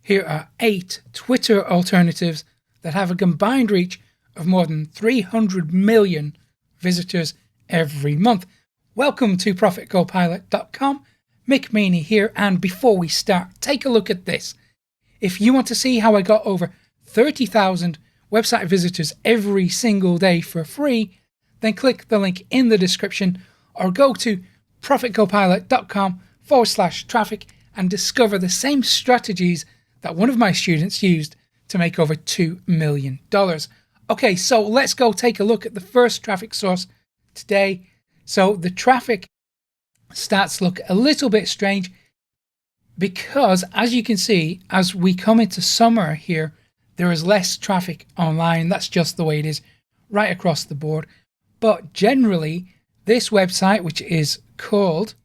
Here are 8 Twitter alternatives that have a combined reach of more than 300 million visitors every month. Welcome to ProfitGoPilot.com. Mick Meaney here, and before we start, take a look at this. If you want to see how I got over 30,000 website visitors every single day for free, then click the link in the description or go to ProfitGoPilot.com/traffic and discover the same strategies that one of my students used to make over $2 million. Okay, so let's go take a look at the first traffic source today. So the traffic stats look a little bit strange because, as you can see, as we come into summer here, there is less traffic online. That's just the way it is right across the board. But generally, this website, which is called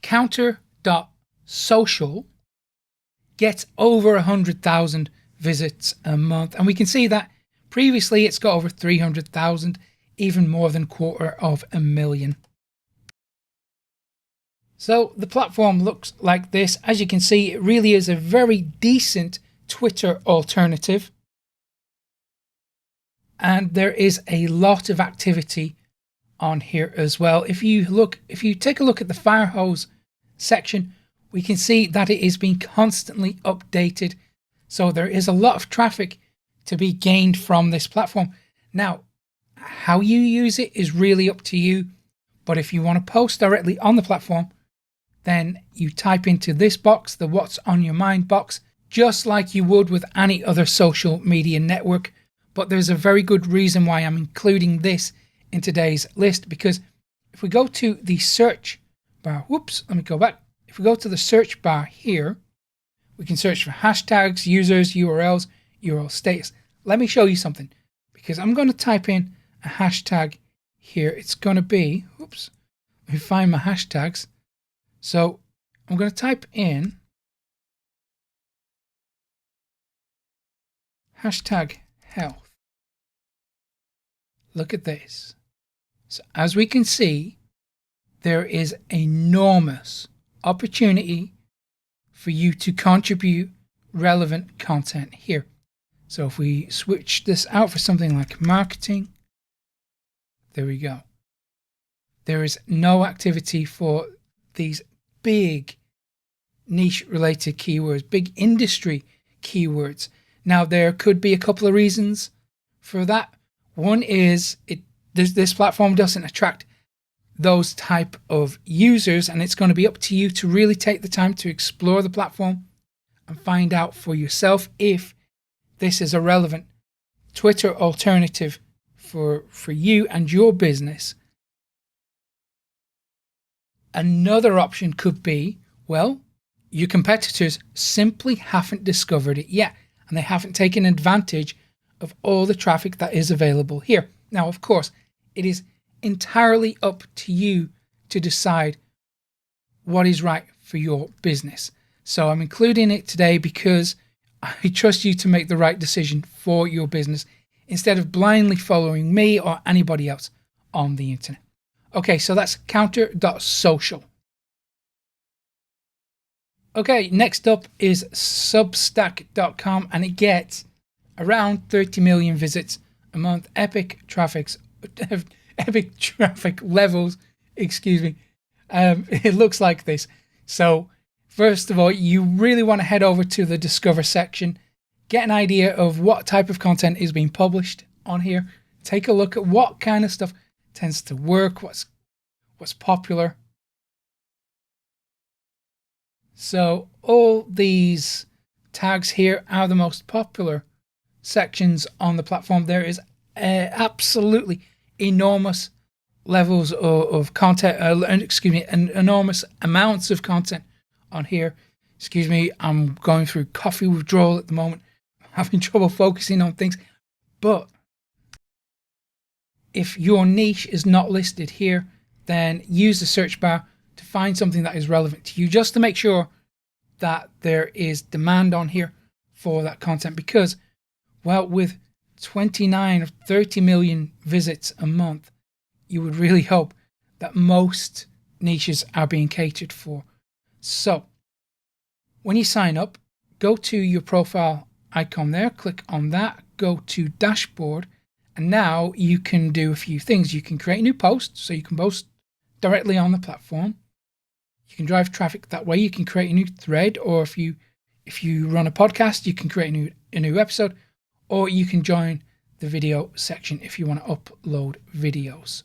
Counterdot Social, gets over 100,000 visits a month. And we can see that previously it's got over 300,000, even more than 250,000. So the platform looks like this. As you can see, it really is a very decent Twitter alternative. And there is a lot of activity on here as well. If you take a look at the fire hose section, we can see that it is being constantly updated. So there is a lot of traffic to be gained from this platform. Now, how you use it is really up to you. But if you want to post directly on the platform, then you type into this box, the What's on Your Mind box, just like you would with any other social media network. But there's a very good reason why I'm including this in today's list, because if we go to the search bar, let me go back. If we go to the search bar here, we can search for hashtags, users, URLs, URL status. Let me show you something, because I'm going to type in a hashtag here. It's going to be, let me find my hashtags. So I'm going to type in hashtag health. Look at this. So as we can see, there is enormous opportunity for you to contribute relevant content here. So if we switch this out for something like marketing, there we go. There is no activity for these big niche related keywords, big industry keywords. Now there could be a couple of reasons for that. One is this platform doesn't attract those type of users, and it's going to be up to you to really take the time to explore the platform and find out for yourself if this is a relevant Twitter alternative for you and your business. Another option could be, well, your competitors simply haven't discovered it yet, and they haven't taken advantage of all the traffic that is available here. Now, of course, it is entirely up to you to decide what is right for your business. So I'm including it today because I trust you to make the right decision for your business instead of blindly following me or anybody else on the internet. Okay, so that's Counterdot Social. Okay, next up is Substack.com, and it gets around 30 million visits a month. Epic traffic levels, it looks like this. So first of all, you really want to head over to the Discover section, get an idea of what type of content is being published on here. Take a look at what kind of stuff tends to work, what's popular. So all these tags here are the most popular sections on the platform. There is absolutely enormous levels of content, and enormous amounts of content on here. I'm going through coffee withdrawal at the moment. I'm having trouble focusing on things. But if your niche is not listed here, then use the search bar to find something that is relevant to you, just to make sure that there is demand on here for that content. Because, well, with 29 or 30 million visits a month, you would really hope that most niches are being catered for. So when you sign up, go to your profile icon there, click on that, go to dashboard, and now you can do a few things. You can create a new post, so you can post directly on the platform. You can drive traffic that way. You can create a new thread, or if you run a podcast, you can create a new episode, or you can join the video section if you want to upload videos.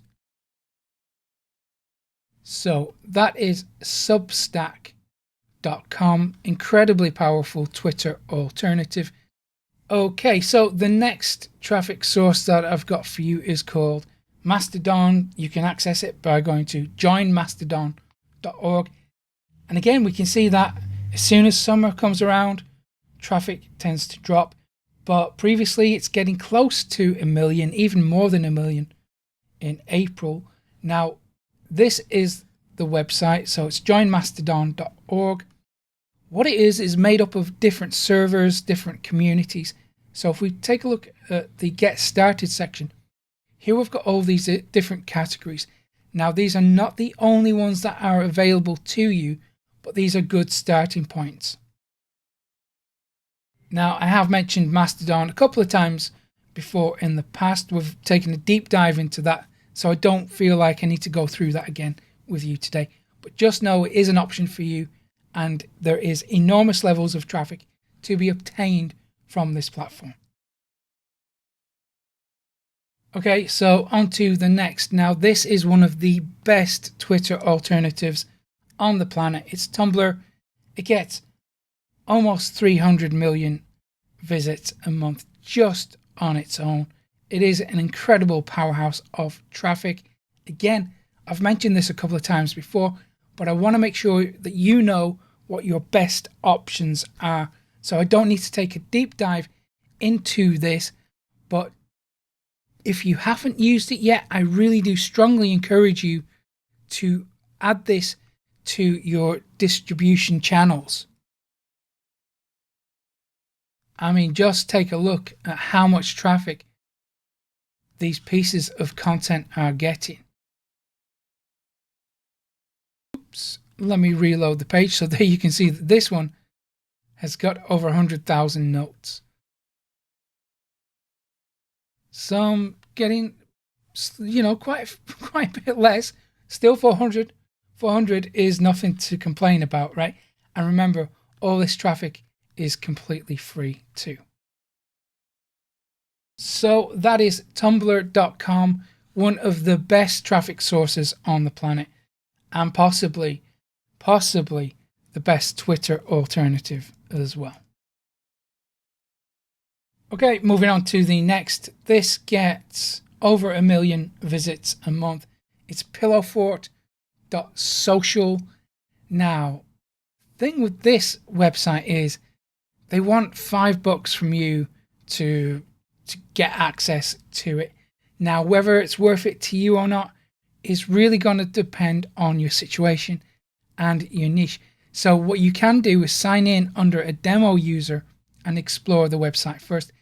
So that is Substack.com, incredibly powerful Twitter alternative. Okay, so the next traffic source that I've got for you is called Mastodon. You can access it by going to joinmastodon.org. And again, we can see that as soon as summer comes around, traffic tends to drop. But previously, it's getting close to 1 million, even more than 1 million in April. Now, this is the website, so it's joinmastodon.org. What it is made up of different servers, different communities. So if we take a look at the Get Started section, here we've got all these different categories. Now, these are not the only ones that are available to you, but these are good starting points. Now, I have mentioned Mastodon a couple of times before in the past. We've taken a deep dive into that, so I don't feel like I need to go through that again with you today. But just know it is an option for you, and there is enormous levels of traffic to be obtained from this platform. Okay, so on to the next. Now, this is one of the best Twitter alternatives on the planet. It's Tumblr. It gets almost 300 million visits a month just on its own. It is an incredible powerhouse of traffic. Again, I've mentioned this a couple of times before, but I want to make sure that you know what your best options are. So I don't need to take a deep dive into this, but if you haven't used it yet, I really do strongly encourage you to add this to your distribution channels. I mean, just take a look at how much traffic these pieces of content are getting. Oops, let me reload the page. So there you can see that this one has got over 100,000 notes. Some getting, quite a bit less. Still 400. 400 is nothing to complain about, right? And remember, all this traffic is completely free too. So that is tumblr.com, one of the best traffic sources on the planet, and possibly the best Twitter alternative as well. Okay, moving on to the next. This gets over 1 million visits a month. It's Pillowfort.social. Now, thing with this website is they want $5 from you to get access to it. Now, whether it's worth it to you or not is really going to depend on your situation and your niche. So what you can do is sign in under a demo user and explore the website first.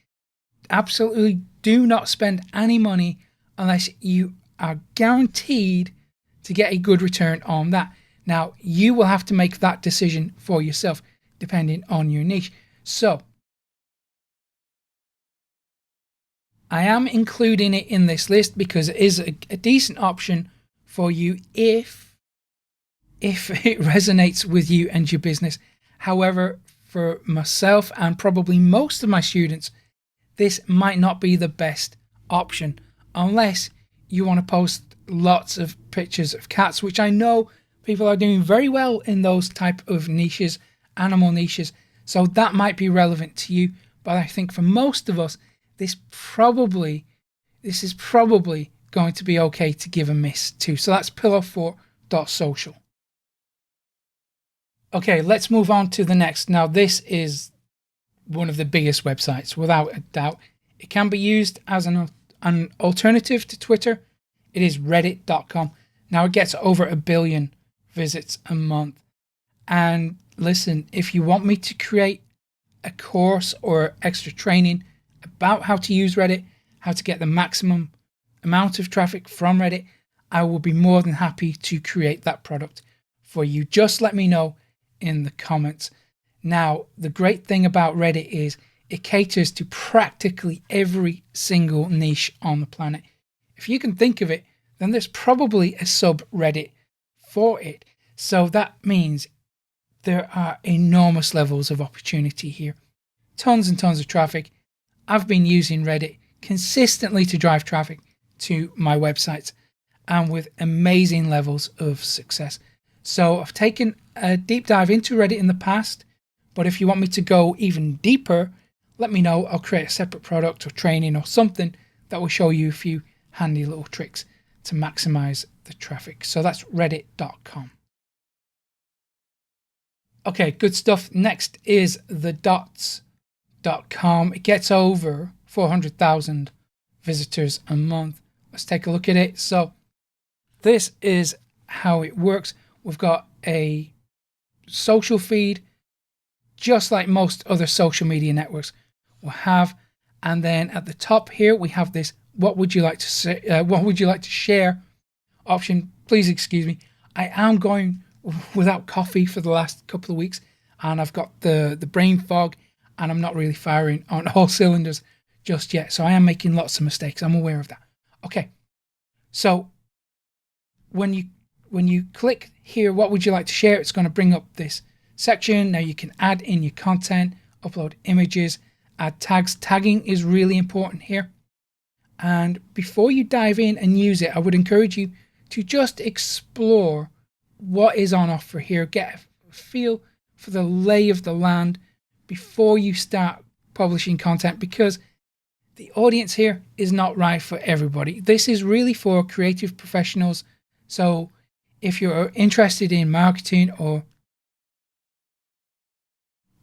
Absolutely do not spend any money unless you are guaranteed to get a good return on that. Now, you will have to make that decision for yourself depending on your niche. So, I am including it in this list because it is a decent option for you if it resonates with you and your business. However, for myself and probably most of my students, this might not be the best option unless you want to post lots of pictures of cats, which I know people are doing very well in those type of niches, animal niches. So that might be relevant to you. But I think for most of us, this is probably going to be okay to give a miss to. So that's Pillowfort.social. Okay, let's move on to the next. Now, this is one of the biggest websites, without a doubt. It can be used as an alternative to Twitter. It is reddit.com. Now, it gets over 1 billion visits a month. And listen, if you want me to create a course or extra training about how to use Reddit, how to get the maximum amount of traffic from Reddit, I will be more than happy to create that product for you. Just let me know in the comments. Now, the great thing about Reddit is it caters to practically every single niche on the planet. If you can think of it, then there's probably a subreddit for it. So that means there are enormous levels of opportunity here. Tons and tons of traffic. I've been using Reddit consistently to drive traffic to my websites and with amazing levels of success. So I've taken a deep dive into Reddit in the past, but if you want me to go even deeper, let me know. I'll create a separate product or training or something that will show you a few handy little tricks to maximize the traffic. So that's reddit.com. Okay, good stuff. Next is the dots.com. It gets over 400,000 visitors a month. Let's take a look at it. So this is how it works. We've got a social feed, just like most other social media networks will have. And then at the top here, we have this, what would you like to say, what would you like to share option. Please excuse me. I am going without coffee for the last couple of weeks, and I've got the brain fog, and I'm not really firing on all cylinders just yet. So I am making lots of mistakes. I'm aware of that. Okay. So when you click here, what would you like to share? It's going to bring up this section. Now you can add in your content, upload images, add tags. Tagging is really important here. And before you dive in and use it, I would encourage you to just explore what is on offer here. Get a feel for the lay of the land before you start publishing content, because the audience here is not right for everybody. This is really for creative professionals. So if you're interested in marketing or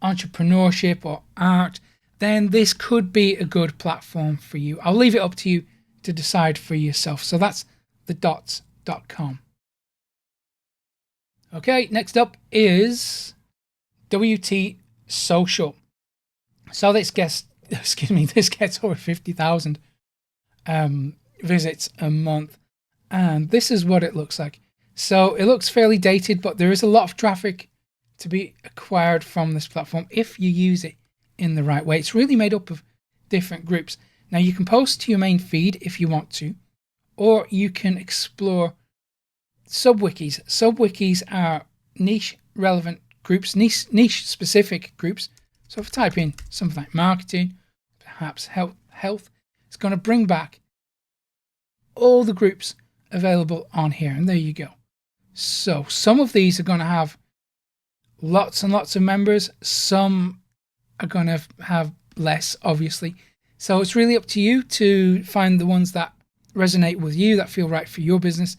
entrepreneurship or art, then this could be a good platform for you. I'll leave it up to you to decide for yourself. So that's the dots.com. Okay, next up is WT Social. So this gets over 50,000 visits a month, and this is what it looks like. So it looks fairly dated, but there is a lot of traffic to be acquired from this platform if you use it in the right way. It's really made up of different groups. Now you can post to your main feed if you want to, or you can explore subwikis. Subwikis are niche relevant groups, niche specific groups. So if I type in something like marketing, perhaps health, it's going to bring back all the groups available on here. And there you go. So some of these are going to have lots and lots of members. Some are going to have less, obviously. So it's really up to you to find the ones that resonate with you, that feel right for your business,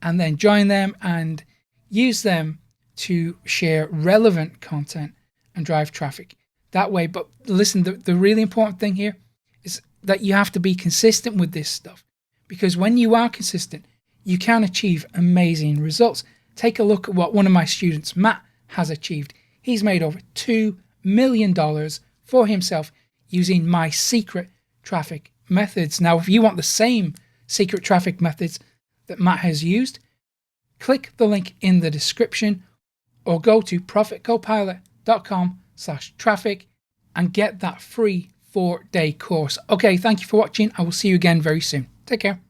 and then join them and use them to share relevant content and drive traffic that way. But listen, the really important thing here is that you have to be consistent with this stuff, because when you are consistent, you can achieve amazing results. Take a look at what one of my students, Matt, has achieved. He's made over $2 million for himself using my secret traffic methods. Now, if you want the same secret traffic methods that Matt has used, click the link in the description or go to profitcopilot.com/traffic and get that free 4-day course. Okay, thank you for watching. I will see you again very soon. Take care.